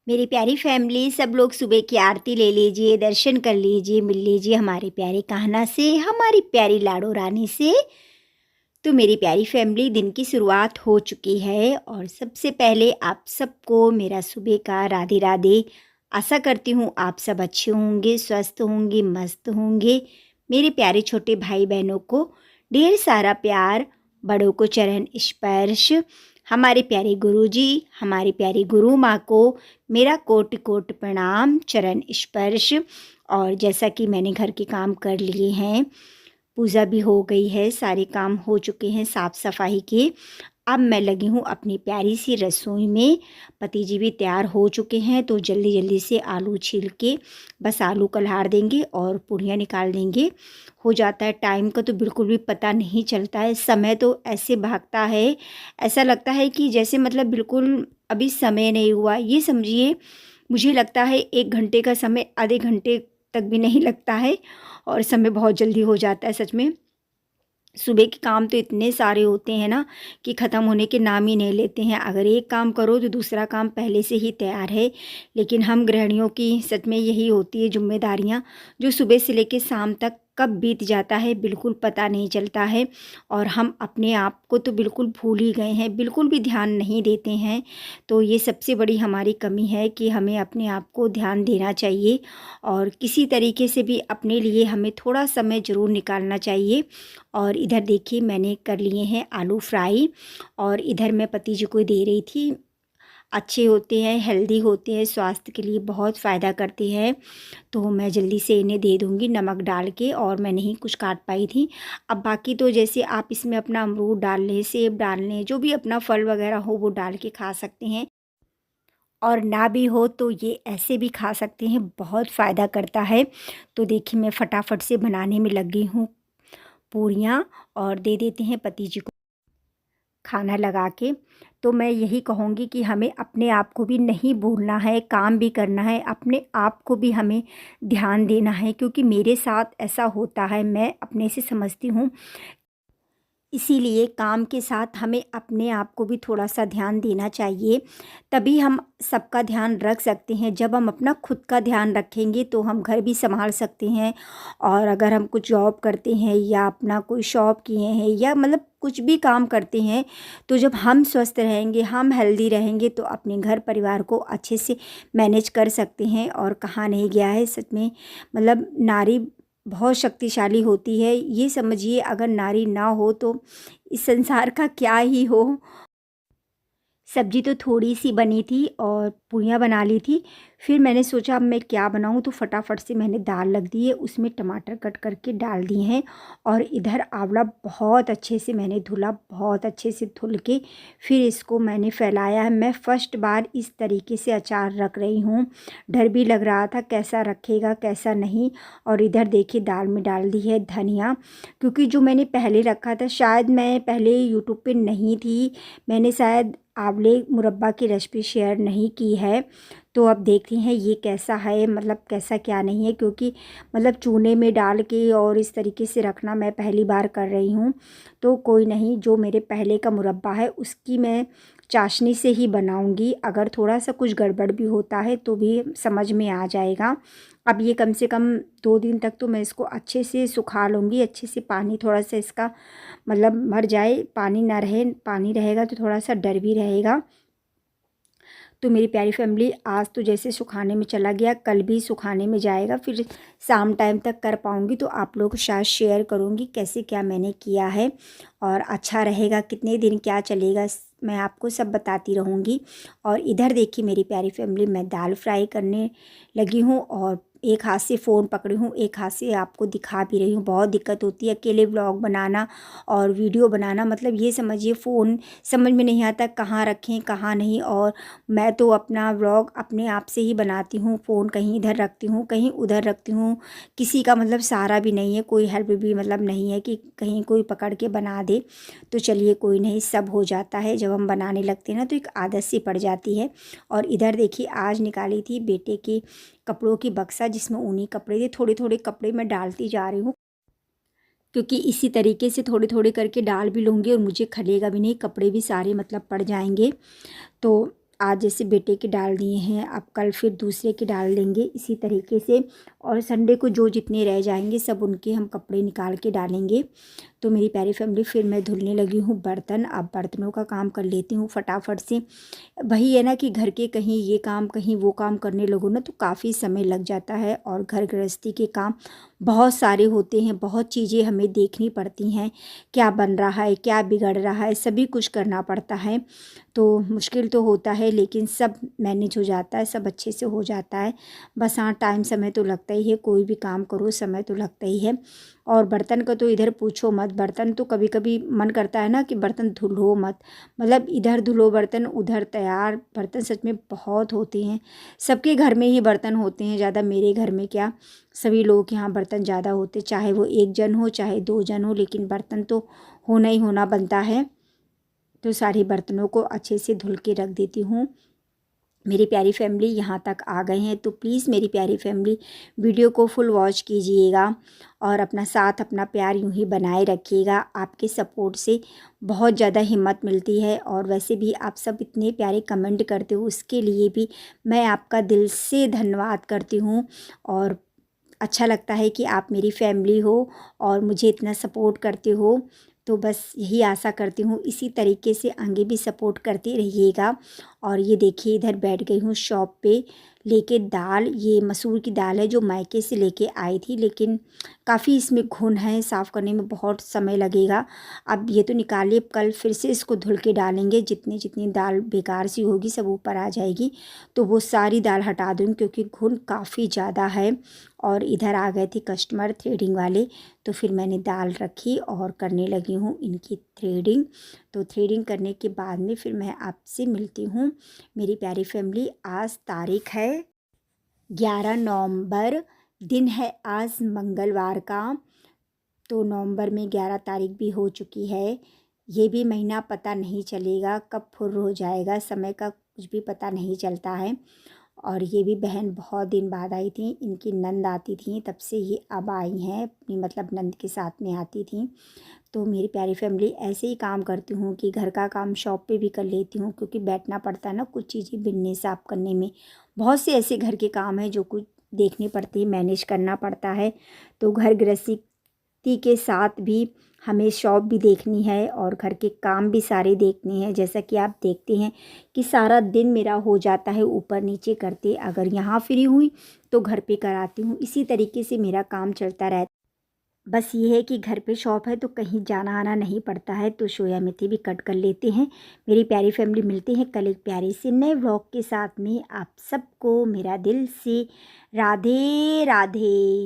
मेरी प्यारी फैमिली, सब लोग सुबह की आरती ले लीजिए, दर्शन कर लीजिए, मिल लीजिए हमारे प्यारे कान्हा से, हमारी प्यारी लाडो रानी से। तो मेरी प्यारी फैमिली, दिन की शुरुआत हो चुकी है और सबसे पहले आप सबको मेरा सुबह का राधे राधे। आशा करती हूँ आप सब अच्छे होंगे, स्वस्थ होंगे, मस्त होंगे। मेरे प्यारे छोटे भाई बहनों को ढेर सारा प्यार, बड़ों को चरण स्पर्श, हमारे प्यारे गुरुजी, हमारी प्यारी गुरु माँ को मेरा कोट कोट प्रणाम, चरण स्पर्श। और जैसा कि मैंने घर के काम कर लिए हैं, पूजा भी हो गई है, सारे काम हो चुके हैं साफ़ सफाई के। अब मैं लगी हूँ अपनी प्यारी सी रसोई में। पति जी भी तैयार हो चुके हैं, तो जल्दी जल्दी से आलू छील के बस आलू कल्हार देंगे और पूड़ियाँ निकाल देंगे। हो जाता है टाइम का, तो बिल्कुल भी पता नहीं चलता है। समय तो ऐसे भागता है, ऐसा लगता है कि जैसे मतलब बिल्कुल अभी समय नहीं हुआ। ये समझिए, मुझे लगता है 1 घंटे का समय आधे घंटे तक भी नहीं लगता है और समय बहुत जल्दी हो जाता है सच में। सुबह के काम तो इतने सारे होते हैं ना कि ख़त्म होने के नाम ही नहीं लेते हैं। अगर एक काम करो तो दूसरा काम पहले से ही तैयार है। लेकिन हम गृहिणियों की सच में यही होती है ज़िम्मेदारियाँ, जो सुबह से लेके शाम तक कब बीत जाता है बिल्कुल पता नहीं चलता है। और हम अपने आप को तो बिल्कुल भूल ही गए हैं, बिल्कुल भी ध्यान नहीं देते हैं। तो ये सबसे बड़ी हमारी कमी है कि हमें अपने आप को ध्यान देना चाहिए और किसी तरीके से भी अपने लिए हमें थोड़ा समय ज़रूर निकालना चाहिए। और इधर देखिए, मैंने कर लिए हैं आलू फ्राई और इधर मैं पति जी को दे रही थी। अच्छे होते हैं, हेल्दी होते हैं, स्वास्थ्य के लिए बहुत फ़ायदा करते हैं। तो मैं जल्दी से इन्हें दे दूँगी नमक डाल के, और मैं नहीं कुछ काट पाई थी। अब बाकी तो जैसे आप इसमें अपना अमरूद डाल लें, सेब डाल लें, जो भी अपना फल वगैरह हो वो डाल के खा सकते हैं। और ना भी हो तो ये ऐसे भी खा सकते हैं, बहुत फ़ायदा करता है। तो देखिए, मैं फटाफट से बनाने में लग गई हूँ पूरियाँ और दे देते हैं पति जी को खाना लगा के। तो मैं यही कहूँगी कि हमें अपने आप को भी नहीं भूलना है, काम भी करना है, अपने आप को भी हमें ध्यान देना है, क्योंकि मेरे साथ ऐसा होता है, मैं अपने से समझती हूँ। इसीलिए काम के साथ हमें अपने आप को भी थोड़ा-सा ध्यान देना चाहिए, तभी हम सबका ध्यान रख सकते हैं। जब हम अपना खुद का ध्यान रखेंगे तो हम घर भी सँभाल सकते हैं। और अगर हम कुछ जॉब करते हैं या अपना कोई शॉप किए हैं या मतलब कुछ भी काम करते हैं, तो जब हम स्वस्थ रहेंगे, हम हेल्दी रहेंगे, तो अपने घर परिवार को अच्छे से मैनेज कर सकते हैं। और कहा नहीं गया है सच में, मतलब नारी बहुत शक्तिशाली होती है। ये समझिए, अगर नारी ना हो तो इस संसार का क्या ही हो। सब्ज़ी तो थोड़ी-सी बनी थी और पूड़ियाँ बना ली थी। फिर मैंने सोचा अब मैं क्या बनाऊँ, तो फटाफट से मैंने दाल रख दी है, उसमें टमाटर कट करके डाल दिए हैं। और इधर आँवला बहुत अच्छे से मैंने धुला, बहुत अच्छे से धुल के फिर इसको मैंने फैलाया है। मैं फर्स्ट बार इस तरीके से अचार रख रही हूँ, डर भी लग रहा था कैसा रखेगा कैसा नहीं। और इधर देखिए, दाल में डाल दी है धनिया, क्योंकि जो मैंने पहले रखा था, शायद मैं पहले यूट्यूब पे नहीं थी, मैंने शायद आंवले मुरब्बा की रेसिपी शेयर नहीं की है। तो अब देखते हैं ये कैसा है, मतलब कैसा क्या नहीं है, क्योंकि मतलब चूने में डाल के और इस तरीके से रखना मैं पहली बार कर रही हूँ। तो कोई नहीं, जो मेरे पहले का मुरब्बा है उसकी मैं चाशनी से ही बनाऊँगी। अगर थोड़ा सा कुछ गड़बड़ भी होता है तो भी समझ में आ जाएगा। अब ये कम से कम 2 दिन तक तो मैं इसको अच्छे से सुखा लूँगी, अच्छे से पानी थोड़ा सा इसका मतलब मर जाए, पानी ना रहे। पानी रहेगा तो थोड़ा-सा डर भी रहेगा। तो मेरी प्यारी फैमिली, आज तो जैसे सुखाने में चला गया, कल भी सुखाने में जाएगा, फिर शाम टाइम तक कर पाऊँगी तो आप लोगों के साथ शेयर करूँगी कैसे क्या मैंने किया है और अच्छा रहेगा, कितने दिन क्या चलेगा, मैं आपको सब बताती रहूँगी। और इधर देखिए मेरी प्यारी फैमिली, मैं दाल फ्राई करने लगी हूँ और एक हाथ से फ़ोन पकड़ी हूँ, एक हाथ से आपको दिखा भी रही हूँ। बहुत दिक्कत होती है अकेले व्लॉग बनाना और वीडियो बनाना, मतलब ये समझिए फ़ोन समझ में नहीं आता कहाँ रखें कहाँ नहीं। और मैं तो अपना व्लॉग अपने आप से ही बनाती हूँ, फ़ोन कहीं इधर रखती हूँ, कहीं उधर रखती हूँ, किसी का मतलब सहारा भी नहीं है, कोई हेल्प भी मतलब नहीं है कि कहीं कोई पकड़ के बना दे। तो चलिए कोई नहीं, सब हो जाता है, जब हम बनाने लगते हैं ना तो एक आदत सी पड़ जाती है। और इधर देखिए, आज निकाली थी बेटे के कपड़ों की बक्सा, जिसमें ऊनी कपड़े थे, थोड़े-थोड़े कपड़े मैं डालती जा रही हूँ, क्योंकि इसी तरीके से थोड़े-थोड़े करके डाल भी लूँगी और मुझे खलेगा भी नहीं, कपड़े भी सारे मतलब पड़ जाएँगे। तो आज जैसे बेटे के डाल दिए हैं, अब कल फिर दूसरे के डाल देंगे इसी तरीके से। और संडे को जो जितने रह जाएंगे सब उनके हम कपड़े निकाल के डालेंगे। तो मेरी प्यारी फैमिली, फिर मैं धुलने लगी हूँ बर्तन। अब बर्तनों का काम कर लेती हूँ फटाफट से। वही है ना कि घर के कहीं ये काम कहीं वो काम करने लगो ना तो काफ़ी समय लग जाता है। और घर गृहस्थी के काम बहुत सारे होते हैं, बहुत चीज़ें हमें देखनी पड़ती हैं, क्या बन रहा है क्या बिगड़ रहा है, सभी कुछ करना पड़ता है। तो मुश्किल तो होता है लेकिन सब मैनेज हो जाता है, सब अच्छे से हो जाता है। बस हाँ, टाइम समय तो लगता ही है, कोई भी काम करो समय तो लगता ही है। और बर्तन का तो इधर पूछो मत, बर्तन तो कभी कभी मन करता है ना कि बर्तन धुलो मत, मतलब इधर धुलो बर्तन उधर तैयार। बर्तन सच में बहुत होते हैं, सबके घर में ही बर्तन होते हैं ज़्यादा, मेरे घर में क्या, सभी लोगों के यहाँ बर्तन ज़्यादा होते, चाहे वो एक जन हो चाहे दो जन हो, लेकिन बर्तन तो होना ही होना बनता है। तो सारे बर्तनों को अच्छे से धुल के रख देती हूँ। मेरी प्यारी फैमिली यहाँ तक आ गए हैं तो प्लीज़ मेरी प्यारी फैमिली वीडियो को फुल वॉच कीजिएगा और अपना साथ अपना प्यार यूं ही बनाए रखिएगा। आपके सपोर्ट से बहुत ज़्यादा हिम्मत मिलती है और वैसे भी आप सब इतने प्यारे कमेंट करते हो, उसके लिए भी मैं आपका दिल से धन्यवाद करती हूँ। और अच्छा लगता है कि आप मेरी फैमिली हो और मुझे इतना सपोर्ट करते हो। तो बस यही आशा करती हूँ इसी तरीके से आगे भी सपोर्ट करते रहिएगा। और ये देखिए इधर बैठ गई हूँ शॉप पे लेके दाल, ये मसूर की दाल है जो मायके से लेके आई थी, लेकिन काफ़ी इसमें घुन है, साफ़ करने में बहुत समय लगेगा। अब ये तो निकालिए, कल फिर से इसको धुल के डालेंगे, जितनी जितनी दाल बेकार सी होगी सब ऊपर आ जाएगी। तो वो सारी दाल हटा दूँगी क्योंकि घुन काफ़ी ज़्यादा है। और इधर आ गए थे कस्टमर थ्रेडिंग वाले, तो फिर मैंने दाल रखी और करने लगी हूँ इनकी थ्रेडिंग। तो थ्रेडिंग करने के बाद में फिर मैं आपसे मिलती हूँ। मेरी प्यारी फैमिली, आज तारीख है 11 नवंबर, दिन है आज मंगलवार का। तो नवंबर में 11 तारीख भी हो चुकी है। ये भी महीना पता नहीं चलेगा कब फुर हो जाएगा, समय का कुछ भी पता नहीं चलता है। और ये भी बहन बहुत दिन बाद आई थी, इनकी नंद आती थी तब से ये अब आई हैं, अपनी मतलब नंद के साथ में आती थी। तो मेरी प्यारी फैमिली, ऐसे ही काम करती हूँ कि घर का काम शॉप पे भी कर लेती हूँ क्योंकि बैठना पड़ता है ना, कुछ चीज़ें बिनने साफ करने में, बहुत से ऐसे घर के काम हैं जो कुछ देखने पड़ते हैं, मैनेज करना पड़ता है। तो घर गृहस्थी के साथ भी हमें शॉप भी देखनी है और घर के काम भी सारे देखने हैं। जैसा कि आप देखते हैं कि सारा दिन मेरा हो जाता है ऊपर नीचे करते, अगर यहाँ फ्री हुई तो घर पे कराती हूँ, इसी तरीके से मेरा काम चलता रहता। बस ये है कि घर पे शॉप है तो कहीं जाना आना नहीं पड़ता है। तो सोया मेथी भी कट कर लेते हैं। मेरी प्यारी फैमिली, मिलते हैं कल एक प्यारे से नए व्लॉग के साथ में। आप सबको मेरा दिल से राधे राधे।